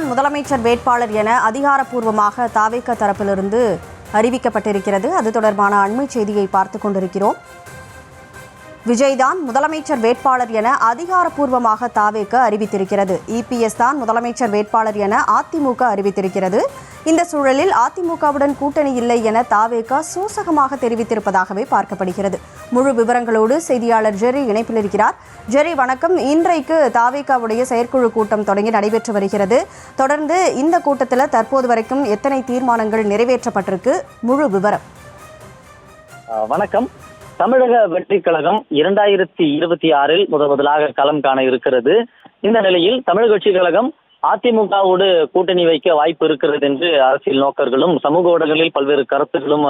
தான் முதலமைச்சர் வேட்பாளர் என அதிகாரப்பூர்வமாக தாவேக தரப்பிலிருந்து அறிவிக்கப்பட்டிருக்கிறது. அது தொடர்பான அண்மை செய்தியை பார்த்துக் கொண்டிருக்கிறோம். விஜய் தான் முதலமைச்சர் வேட்பாளர் என அதிகாரப்பூர்வமாக தாவேக அறிவித்திருக்கிறது. இபிஎஸ் தான் முதலமைச்சர் வேட்பாளர் என அதிமுக அறிவித்திருக்கிறது. இந்த சூழலில் அதிமுகவுடன் கூட்டணி இல்லை என தாவேக சூசகமாக தெரிவித்திருப்பதாகவே பார்க்கப்படுகிறது. முழு விவரங்களோடு செய்தியாளர் ஜெரி இணைப்பில் இருக்கிறார். ஜெரி, வணக்கம். இன்றைக்கு தாவேகவுடைய செயற்குழு கூட்டம் தொடங்கி நடைபெற்று வருகிறது. தொடர்ந்து இந்த கூட்டத்தில் தற்போது வரைக்கும் எத்தனை தீர்மானங்கள் நிறைவேற்றப்பட்டிருக்கு? முழு விவரம். வணக்கம். தமிழக வெற்றிக் கழகம் 2026 முதலாக களம் காண இருக்கிறது. இந்த நிலையில் தமிழக வெற்றிக் கழகம் அதிமுகவோடு கூட்டணி வைக்க வாய்ப்பு இருக்கிறது என்று அரசியல் நோக்கர்களும் சமூக ஊடகங்களில் பல்வேறு கருத்துக்களும்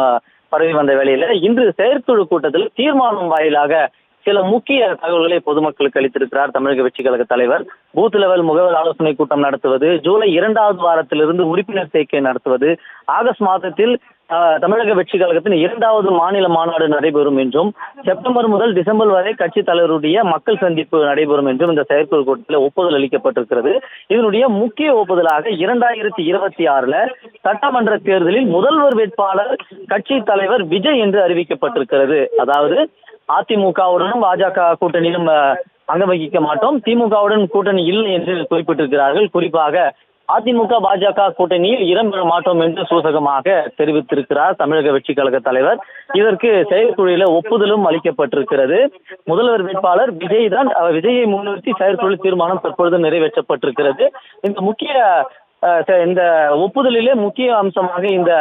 பரவி வந்த வேளையில இன்று செயற்குழு கூட்டத்தில் தீர்மானம் வாயிலாக சில முக்கிய தகவல்களை பொதுமக்களுக்கு அளித்திருக்கிறார் தமிழக வெற்றிக் கழக தலைவர். பூத் லெவல் முகவர் ஆலோசனை கூட்டம் நடத்துவது, ஜூலை 2வது வாரத்திலிருந்து உறுப்பினர் சேர்க்கை நடத்துவது, ஆகஸ்ட் மாதத்தில் தமிழக வெற்றி கழகத்தின் 2வது மாநில மாநாடு நடைபெறும் என்றும், செப்டம்பர் முதல் டிசம்பர் வரை கட்சி தலைவருடைய மக்கள் சந்திப்பு நடைபெறும் என்றும் இந்த செயற்குழு கூட்டத்தில் ஒப்புதல் அளிக்கப்பட்டிருக்கிறது. இதனுடைய முக்கிய ஒப்புதலாக 2026 சட்டமன்ற தேர்தலில் முதல்வர் வேட்பாளர் கட்சி தலைவர் விஜய் என்று அறிவிக்கப்பட்டிருக்கிறது. அதாவது அதிமுகவுடனும் பாஜக கூட்டணியிலும் அங்கம் வகிக்க மாட்டோம், திமுகவுடன் கூட்டணி இல்லை என்று குறிப்பிட்டிருக்கிறார்கள். குறிப்பாக அதிமுக பாஜக கூட்டணியில் இடம்பெற மாட்டோம் என்று சூசகமாக தெரிவித்திருக்கிறார் தமிழக வெற்றிக் கழக தலைவர். இதற்கு செயற்குழுவில் ஒப்புதலும் அளிக்கப்பட்டிருக்கிறது. முதல்வர் வேட்பாளர் விஜய் தான். விஜயை முன்னிறுத்தி செயற்குழு தீர்மானம் தற்பொழுது நிறைவேற்றப்பட்டிருக்கிறது. இந்த ஒப்புதலிலே முக்கிய அம்சமாக இந்த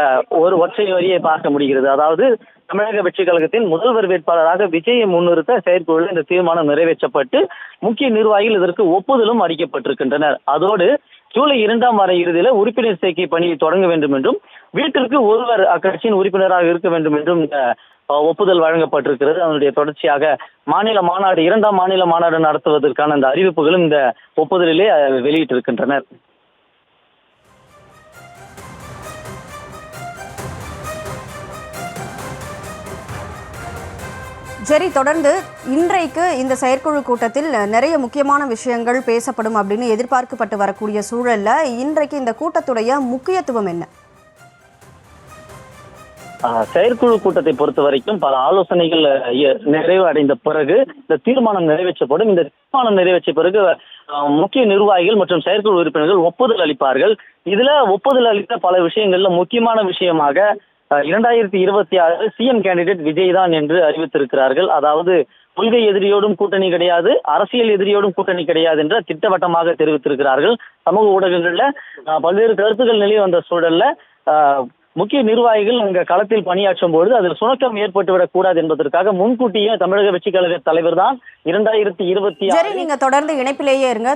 ஒரு ஒற்றை வரியை பார்க்க முடிகிறது. அதாவது தமிழக வெற்றிக் கழகத்தின் முதல்வர் வேட்பாளராக விஜயை முன்னிறுத்த செயற்குழுவில் இந்த தீர்மானம் நிறைவேற்றப்பட்டு முக்கிய நிர்வாகிகள் இதற்கு ஒப்புதலும் அளிக்கப்பட்டிருக்கின்றனர். அதோடு ஜூலை 2ஆம் வார இறுதியில் உறுப்பினர் சேர்க்கை பணியை தொடங்க வேண்டும் என்றும், வீட்டிற்கு ஒருவர் அக்கட்சியின் உறுப்பினராக இருக்க வேண்டும் என்றும் ஒப்புதல் வழங்கப்பட்டிருக்கிறது. அதனுடைய தொடர்ச்சியாக மாநில மாநாடு 2ஆம் மாநில மாநாடு நடத்துவதற்கான அந்த அறிவிப்புகளும் இந்த ஒப்புதலிலே வெளியிட்டிருக்கின்றனர். ஜெரி, தொடர்ந்து இன்றைக்கு இந்த செயற்குழு கூட்டத்தில் நிறைய முக்கியமான விஷயங்கள் பேசப்படும் அப்படின்னு எதிர்பார்க்கப்பட்டு வரக்கூடிய சூழல்ல இன்றைக்கு இந்த கூட்டத்துடைய முக்கியத்துவம் என்ன? செயற்குழு கூட்டத்தை பொறுத்த வரைக்கும் பல ஆலோசனைகள் நிறைவு அடைந்த பிறகு இந்த தீர்மானம் நிறைவேற்றப்படும். இந்த தீர்மானம் நிறைவேற்ற பிறகு முக்கிய நிர்வாகிகள் மற்றும் செயற்குழு உறுப்பினர்கள் ஒப்புதல் அளிப்பார்கள். இதுல ஒப்புதல் அளித்த பல விஷயங்கள்ல முக்கியமான விஷயமாக 2026 சிஎம் கேண்டிடேட் விஜய் தான் என்று அறிவித்திருக்கிறார்கள். அதாவது கொள்கை எதிரியோடும் கூட்டணி கிடையாது, அரசியல் எதிரியோடும் கூட்டணி கிடையாது என்ற திட்டவட்டமாக தெரிவித்திருக்கிறார்கள். சமூக ஊடகங்கள்ல பல்வேறு கருத்துக்கள் நிலவி வந்த சூழல்ல முக்கிய நிர்வாகிகள் அங்க களத்தில் பணியாற்றும் பொழுது அதில் சுணக்கம் ஏற்பட்டுவிடக் கூடாது என்பதற்காக முன்கூட்டியே தமிழக வெற்றிக் கழக தலைவர் தான் 2026. நீங்க தொடர்ந்து இணைப்பிலேயே இருங்க.